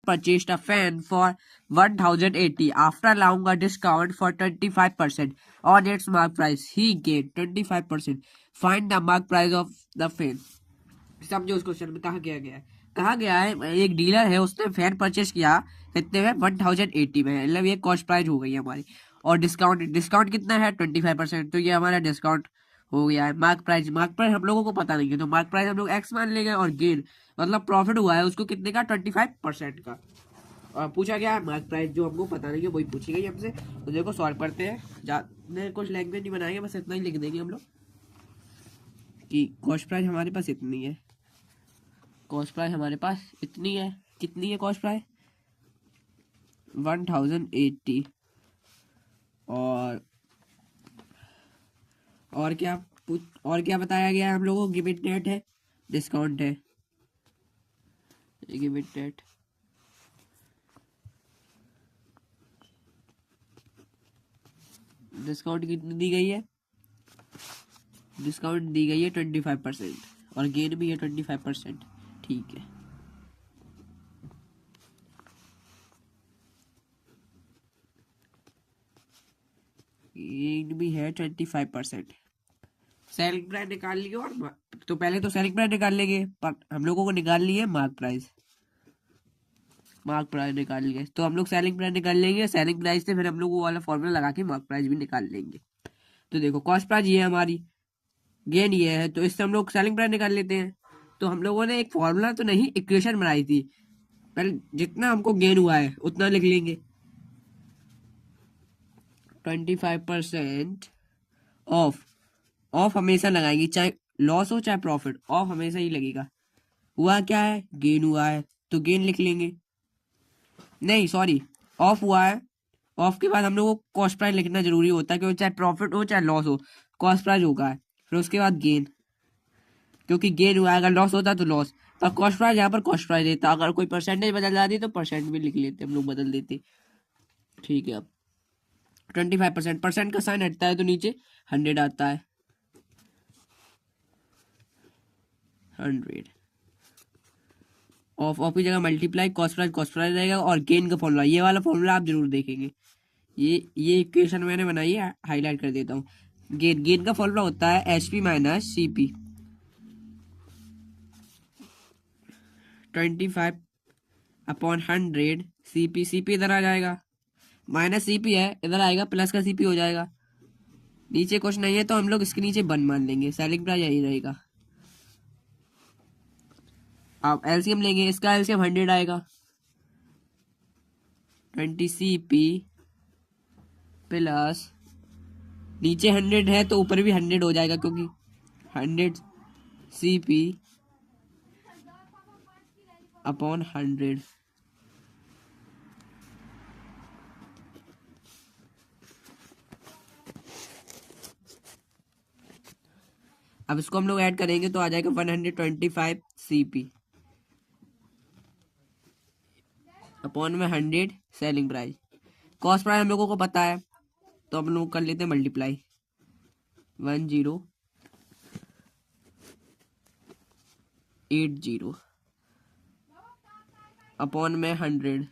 purchased a fan for 1080 after allowing a discount for 25% on its mark price. He gained 25%. Find the mark price of the fan. समझो उस question में कहा गया है एक dealer है, उसने फैन परचेस किया कितने में 1080 में, मतलब ये कॉस्ट प्राइस हो गई है हमारी, और डिस्काउंट कितना है 25%, तो ये हमारा डिस्काउंट हो गया है। मार्क प्राइस हम लोगों को पता नहीं है, तो मार्क प्राइस हम लोग एक्स मान लेंगे, और गेन मतलब प्रॉफिट हुआ है उसको कितने का 25% का। और पूछा गया है मार्क प्राइस, जो हमको पता नहीं है वही पूछी गई हमसे। तो देखो सॉल्व करते हैं, ज़्यादा कुछ लैंग्वेज नहीं बनाएंगे, बस इतना ही लिख देंगे हम लोग कि कॉस्ट प्राइस हमारे पास इतनी है, कॉस्ट प्राइस हमारे पास इतनी है। कितनी है कॉस्ट प्राइस 1080, और क्या बताया गया है हम लोगों को, गिवन डेट है, डिस्काउंट है, गिवन डेट डिस्काउंट कितनी दी गई है, डिस्काउंट दी गई है 25%, और गेन भी है 25%। ठीक है, गेन भी है 25%। सेलिंग प्राइस निकाल लिए, और तो पहले तो सेलिंग प्राइस निकाल लेंगे, पर हम लोगों को निकाल ली है मार्क प्राइस निकाल लिए, तो हम लोग सेलिंग प्राइस निकाल लेंगे। सेलिंग प्राइस से फिर हम लोग वो वाला फॉर्मूला लगा के मार्क प्राइस भी निकाल लेंगे। तो देखो कॉस्ट प्राइस ये है हमारी, गेन ये है, तो इससे हम लोग सेलिंग प्राइस निकाल लेते हैं। तो हम लोगों ने एक फॉर्मूला तो नहीं, इक्वेशन बनाई थी, पहले जितना हमको गेन हुआ है उतना लिख लेंगे। 25% ऑफ हमेशा लगाएंगे, चाहे लॉस हो चाहे प्रॉफिट, ऑफ हमेशा ही लगेगा। हुआ क्या है, गेन हुआ है, तो गेन लिख लेंगे। नहीं सॉरी, ऑफ हुआ है, ऑफ के बाद हम लोग को कॉस्ट प्राइस लिखना जरूरी होता है, क्योंकि चाहे प्रॉफिट हो चाहे लॉस हो, कॉस्ट प्राइस होगा। फिर उसके बाद गेन, क्योंकि गेन हुआ है, अगर लॉस होता तो लॉस, पर कॉस्ट प्राइस यहाँ पर कॉस्ट प्राइस देता। अगर कोई परसेंटेज बदल जाती तो परसेंट भी लिख लेते हम लोग, बदल देते। ठीक है, अब 25% परसेंट का साइन हटता है तो नीचे 100 आता है, 100 ऑफ की जगह मल्टीप्लाई कॉस्ट प्राइस रहेगा, और गेन का फॉर्मूला, ये वाला फॉर्मूला आप जरूर देखेंगे। ये इक्वेशन मैंने बनाई है, हाईलाइट कर देता हूँ। गेन का फॉर्मूला होता है HP माइनस CP, 25/100 CP इधर आ जाएगा, माइनस CP है इधर आएगा, प्लस का CP हो जाएगा। नीचे कुछ नहीं है तो हम लोग इसके नीचे 1 मान लेंगे, सेलिंग प्राइस यही रहेगा। आप एलसीएम लेंगे, इसका एलसीएम 100 आएगा, 20 CP प्लस नीचे 100 है तो ऊपर भी 100 हो जाएगा, क्योंकि 100 CP अपॉन 100। अब इसको हम लोग ऐड करेंगे तो आ जाएगा 125 CP अपॉन में 100 सेलिंग प्राइस। कॉस्ट प्राइस हम लोगों को पता है, तो हम लोग कर लेते हैं मल्टीप्लाई, 1080 अपॉन में 100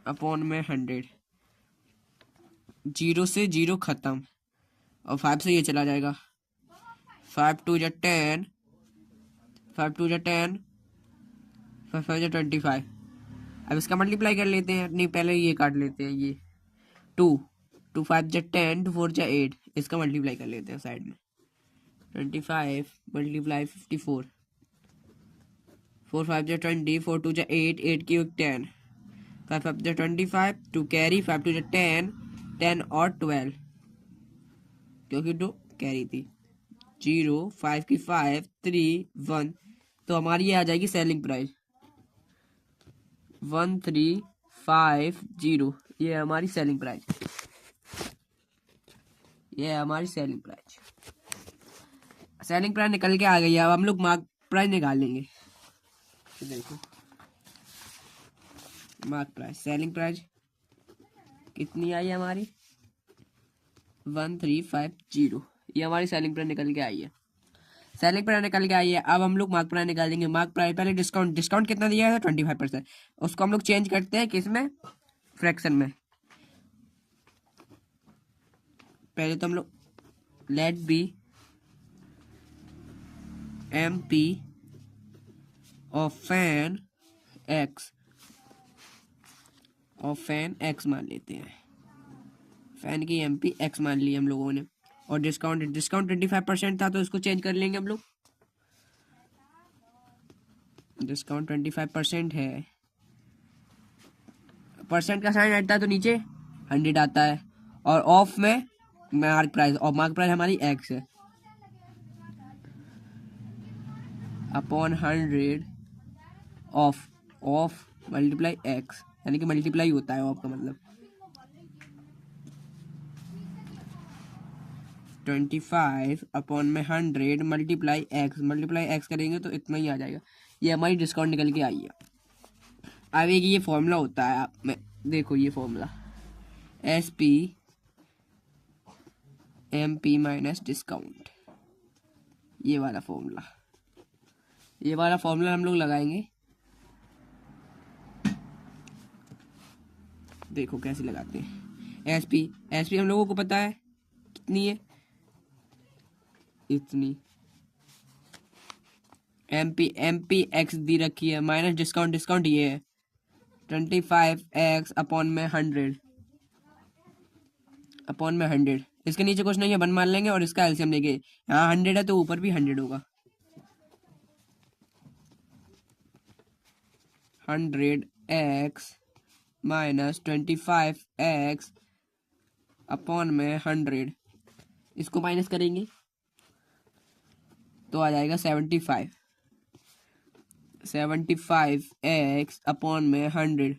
अपॉन में 100, 0 से 0 खत्म, और 5 से ये चला जाएगा, 5 2 जा 10, 5 2 जा 10, 5 5 जा 25। अब इसका मल्टीप्लाई कर लेते हैं, नहीं पहले ये काट लेते हैं, ये 2 2 5 जा 10, 2 4 जा 8, इसका मल्टीप्लाई कर लेते हैं साइड में, 25 मल्टीप्लाई 54, 4 5 जा 20, 4 2 जा 8, 8 की 10, 5 5 जा 25, 2 कैरी, 5 2 जा 10, 10 और 12, क्योंकि 2 कैरी थी, 0 5 की 5 3 1, तो हमारी ये आ जाएगी सेलिंग प्राइस 1350। ये हमारी सेलिंग प्राइस, सेलिंग प्राइस निकल के आ गई है। अब हम लोग मार्क प्राइस निकाल लेंगे। तो देखो मार्क प्राइस, सेलिंग प्राइस कितनी आई है हमारी 1350, ये हमारी सेलिंग प्राइस निकल के आई है। सेलिंग प्राइस निकल के आई है। अब हम लोग मार्क प्राइस निकालेंगे। मार्क प्राइस पहले डिस्काउंट कितना दिया है? 25%। उसको हम लोग चेंज करते हैं किस में? फ्रैक्शन में। पहले तो हम लोग let be M P of fan x मान लेते हैं। फैन की एम पी एक्स मान ली हम लोगों ने। और डिस्काउंट 25% था तो इसको चेंज कर लेंगे हम लोग। डिस्काउंट 25% है। परसेंट का साइन हटता है तो नीचे 100 आता है। और ऑफ में मार्क प्राइस, और मार्क प्राइस हमारी एक्स है, अपॉन 100 ऑफ मल्टीप्लाई एक्स, यानी कि मल्टीप्लाई होता है ऑफ का मतलब 25 अपॉन में 100 मल्टीप्लाई एक्स करेंगे तो इतना ही आ जाएगा। ये हमारी डिस्काउंट निकल के आई है। अब एक ये फॉर्मूला होता है, आप में देखो ये formula S P M P minus discount, ये वाला फॉर्मूला हम लोग लगाएंगे। देखो कैसे लगाते हैं। एस पी हम लोगों को पता है कितनी है, इतनी। एम पी एक्स दी रखी है, माइनस डिस्काउंट ये है 25x अपॉन में 100 इसके नीचे कुछ नहीं है, 1 मान लेंगे और इसका एलसीएम लेंगे। यहाँ 100 है तो ऊपर भी 100 होगा। 100x माइनस 25x अपॉन में 100, इसको माइनस करेंगे तो आ जाएगा 75x अपॉन में 100।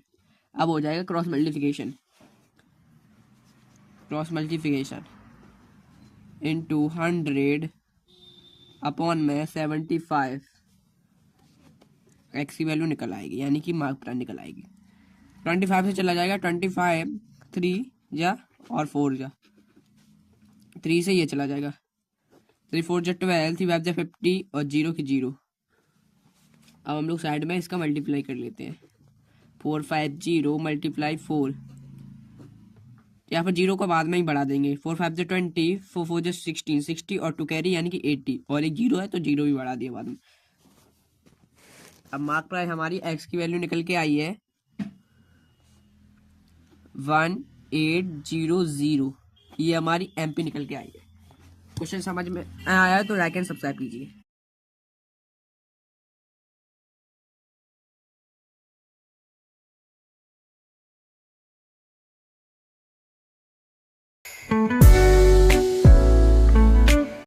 अब हो जाएगा क्रॉस मल्टीप्लिकेशन इंटू 100 अपॉन में 75, एक्स की वैल्यू निकल आएगी, यानी कि मार्क प्राइस निकल आएगी। 25 से चला जाएगा, 25 3 जा और 4 जा, 3 से ये चला जाएगा, 3 4 जा 12, 3 5 जा 50 और 0 की 0। अब हम लोग साइड में इसका मल्टीप्लाई कर लेते हैं। 450 मल्टीप्लाई 4, यहाँ पर 0 को बाद में ही बढ़ा देंगे। 4 5 जा 20, 4 4 जा 16, 60 और 2 कैरी यानी कि 80, और एक 0 है तो 0 भी बढ़ा दिया बाद में। अब मार्क प्राइस हमारी एक्स की वैल्यू निकल के आई है 1800। ये हमारी एमपी निकल के आई है। क्वेश्चन समझ में आया तो लाइक एंड सब्सक्राइब कीजिए।